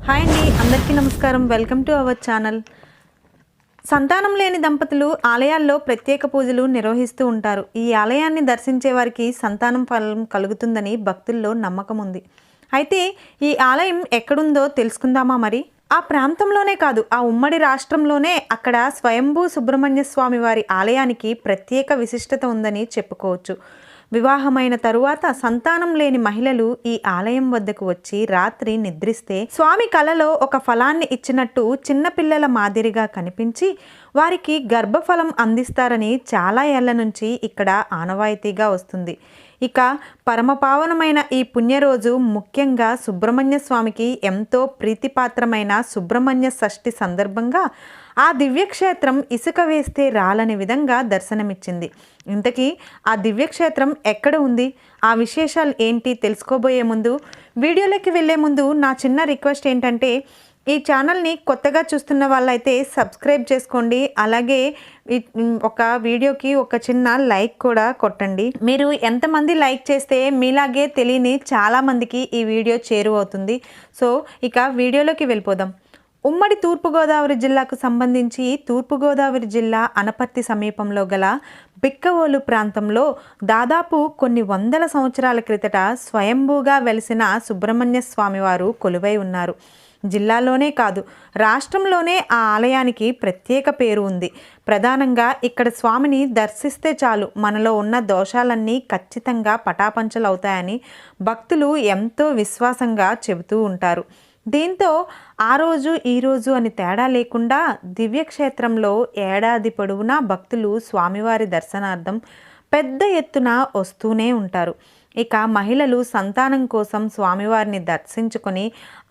Hi అండి, అందరికీ నమస్కారం. Welcome to our channel. సంతానం లేని దంపతులు ఆలయాల్లో ప్రత్యేక పూజలు నిర్వహిస్తూ ఉంటారు. ఈ ఆలయాన్ని దర్శించే వారికి సంతానం ఫలం కలుగుతుందని భక్తుల్లో నమ్మకం ఉంది. అయితే ఈ ఆలయం ఎక్కడుందో తెలుసుకుందామా మరి? ఆ ప్రాంతంలోనే కాదు, ఆ ఉమ్మడి రాష్ట్రంలోనే అక్కడ స్వయంభూ సుబ్రహ్మణ్య స్వామి వారి ఆలయానికి ప్రత్యేక విశిష్టత ఉందని చెప్పుకోవచ్చు. వివాహమైన తరువాత సంతానం లేని మహిళలు ఈ ఆలయం వద్దకు వచ్చి రాత్రి నిద్రిస్తే స్వామి కలలో ఒక ఫలాన్ని ఇచ్చినట్టు చిన్నపిల్లల మాదిరిగా కనిపించి వారికి గర్భఫలం అందిస్తారని చాలా ఏళ్ల నుంచి ఇక్కడ ఆనవాయితీగా వస్తుంది. ఇక పరమపావనమైన ఈ పుణ్యరోజు ముఖ్యంగా సుబ్రహ్మణ్య స్వామికి ఎంతో ప్రీతిపాత్రమైన సుబ్రహ్మణ్య షష్ఠి సందర్భంగా ఆ దివ్యక్షేత్రం ఇసుక వేస్తే రాలని విధంగా దర్శనమిచ్చింది. ఇంతకీ ఆ దివ్యక్షేత్రం ఎక్కడ ఉంది, ఆ విశేషాలు ఏంటి తెలుసుకోబోయే ముందు, వీడియోలోకి వెళ్ళే ముందు నా చిన్న రిక్వెస్ట్ ఏంటంటే, ఈ ఛానల్ని కొత్తగా చూస్తున్న వాళ్ళైతే సబ్స్క్రైబ్ చేసుకోండి. అలాగే ఒక వీడియోకి ఒక చిన్న లైక్ కూడా కొట్టండి. మీరు ఎంతమంది లైక్ చేస్తే మీలాగే తెలియని చాలామందికి ఈ వీడియో చేరువవుతుంది. సో ఇక వీడియోలోకి వెళ్ళిపోదాం. ఉమ్మడి తూర్పుగోదావరి జిల్లాకు సంబంధించి తూర్పుగోదావరి జిల్లా అనపర్తి సమీపంలో గల బిక్కవోలు ప్రాంతంలో దాదాపు కొన్ని వందల సంవత్సరాల క్రితట స్వయంభూగా వెలిసిన సుబ్రహ్మణ్య స్వామివారు కొలువై ఉన్నారు. జిల్లాలోనే కాదు, రాష్ట్రంలోనే ఆ ఆలయానికి ప్రత్యేక పేరు ఉంది. ప్రధానంగా ఇక్కడ స్వామిని దర్శిస్తే చాలు మనలో ఉన్న దోషాలన్నీ ఖచ్చితంగా పటాపంచలవుతాయని భక్తులు ఎంతో విశ్వాసంగా చెబుతూ ఉంటారు. దీంతో ఆ రోజు ఈరోజు అని తేడా లేకుండా దివ్యక్షేత్రంలో ఏడాది పొడవునా భక్తులు స్వామివారి దర్శనార్థం పెద్ద ఎత్తున వస్తూనే ఉంటారు. ఇక మహిళలు సంతానం కోసం స్వామివారిని దర్శించుకొని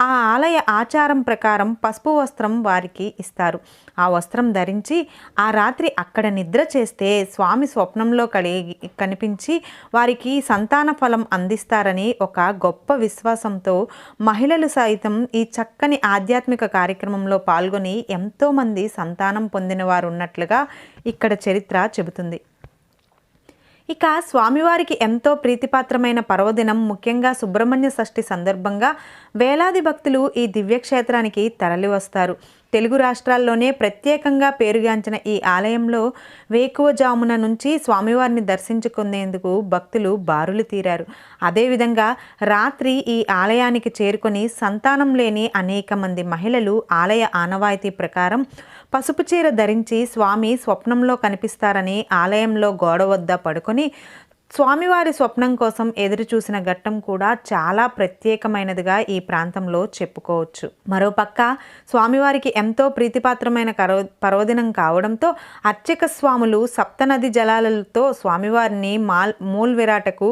ఆ ఆలయ ఆచారం ప్రకారం పసుపు వస్త్రం వారికి ఇస్తారు. ఆ వస్త్రం ధరించి ఆ రాత్రి అక్కడ నిద్ర చేస్తే స్వామి స్వప్నంలో కనిపించి వారికి సంతాన ఫలం అందిస్తారని ఒక గొప్ప విశ్వాసంతో మహిళలు సైతం ఈ చక్కని ఆధ్యాత్మిక కార్యక్రమంలో పాల్గొని ఎంతోమంది సంతానం పొందిన వారు ఉన్నట్లుగా ఇక్కడ చరిత్ర చెబుతుంది. ఇక స్వామివారికి ఎంతో ప్రీతిపాత్రమైన పర్వదినం ముఖ్యంగా సుబ్రహ్మణ్య షష్ఠి సందర్భంగా వేలాది భక్తులు ఈ దివ్యక్షేత్రానికి తరలివస్తారు. తెలుగు రాష్ట్రాల్లోనే ప్రత్యేకంగా పేరుగాంచిన ఈ ఆలయంలో వేకువజామున నుంచి స్వామివారిని దర్శించుకునేందుకు భక్తులు బారులు తీరారు. అదేవిధంగా రాత్రి ఈ ఆలయానికి చేరుకొని సంతానం లేని అనేక మంది మహిళలు ఆలయ ఆనవాయితీ ప్రకారం పసుపు చీర ధరించి స్వామి స్వప్నంలో కనిపిస్తారని ఆలయంలో గోడ వద్ద పడుకొని స్వామివారి స్వప్నం కోసం ఎదురు చూసిన ఘట్టం కూడా చాలా ప్రత్యేకమైనదిగా ఈ ప్రాంతంలో చెప్పుకోవచ్చు. మరోపక్క స్వామివారికి ఎంతో ప్రీతిపాత్రమైన పర్వదినం కావడంతో అర్చక స్వాములు సప్తనది జలాలతో స్వామివారిని మూల్ విరాటకు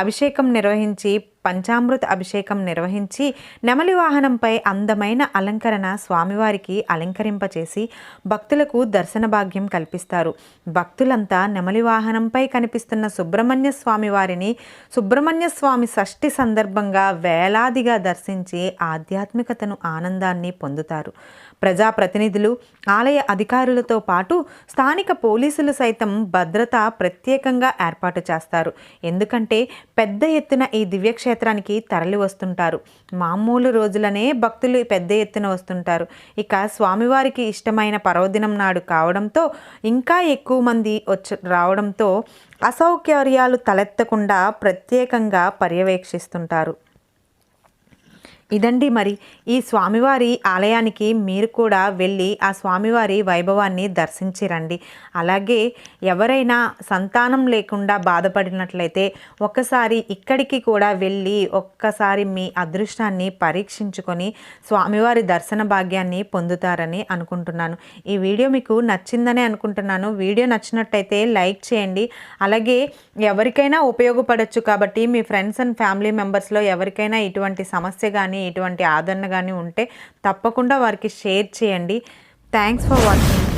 అభిషేకం నిర్వహించి పంచామృత అభిషేకం నిర్వహించి నెమలి వాహనంపై అందమైన అలంకరణ స్వామివారికి అలంకరింపచేసి భక్తులకు దర్శన భాగ్యం కల్పిస్తారు. భక్తులంతా నెమలి వాహనంపై కనిపిస్తున్న సుబ్రహ్మణ్య స్వామి వారిని సుబ్రహ్మణ్య స్వామి షష్ఠి సందర్భంగా వేలాదిగా దర్శించి ఆధ్యాత్మికతను ఆనందాన్ని పొందుతారు. ప్రజాప్రతినిధులు, ఆలయ అధికారులతో పాటు స్థానిక పోలీసులు సైతం భద్రత ప్రత్యేకంగా ఏర్పాటు చేస్తారు. ఎందుకంటే పెద్ద ఎత్తున ఈ దివ్యక్షేత్రానికి తరలి వస్తుంటారు. మామూలు రోజులనే భక్తులు పెద్ద ఎత్తున వస్తుంటారు. ఇక స్వామివారికి ఇష్టమైన పర్వదినం నాడు కావడంతో ఇంకా ఎక్కువ మంది రావడంతో అసౌకర్యాలు తలెత్తకుండా ప్రత్యేకంగా పర్యవేక్షిస్తుంటారు. ఇదండి మరి ఈ స్వామివారి ఆలయానికి మీరు కూడా వెళ్ళి ఆ స్వామివారి వైభవాన్ని దర్శించి రండి. అలాగే ఎవరైనా సంతానం లేకుండా బాధపడినట్లయితే ఒక్కసారి ఇక్కడికి కూడా వెళ్ళి ఒక్కసారి మీ అదృష్టాన్ని పరీక్షించుకొని స్వామివారి దర్శన భాగ్యాన్ని పొందుతారని అనుకుంటున్నాను. ఈ వీడియో మీకు నచ్చిందని అనుకుంటున్నాను. వీడియో నచ్చినట్టయితే లైక్ చేయండి. అలాగే ఎవరికైనా ఉపయోగపడవచ్చు కాబట్టి మీ ఫ్రెండ్స్ అండ్ ఫ్యామిలీ మెంబర్స్లో ఎవరికైనా ఇటువంటి సమస్య కానీ ఇటువంటి ఆదరణ కానీ ఉంటే తప్పకుండా వారికి షేర్ చేయండి. Thanks for watching.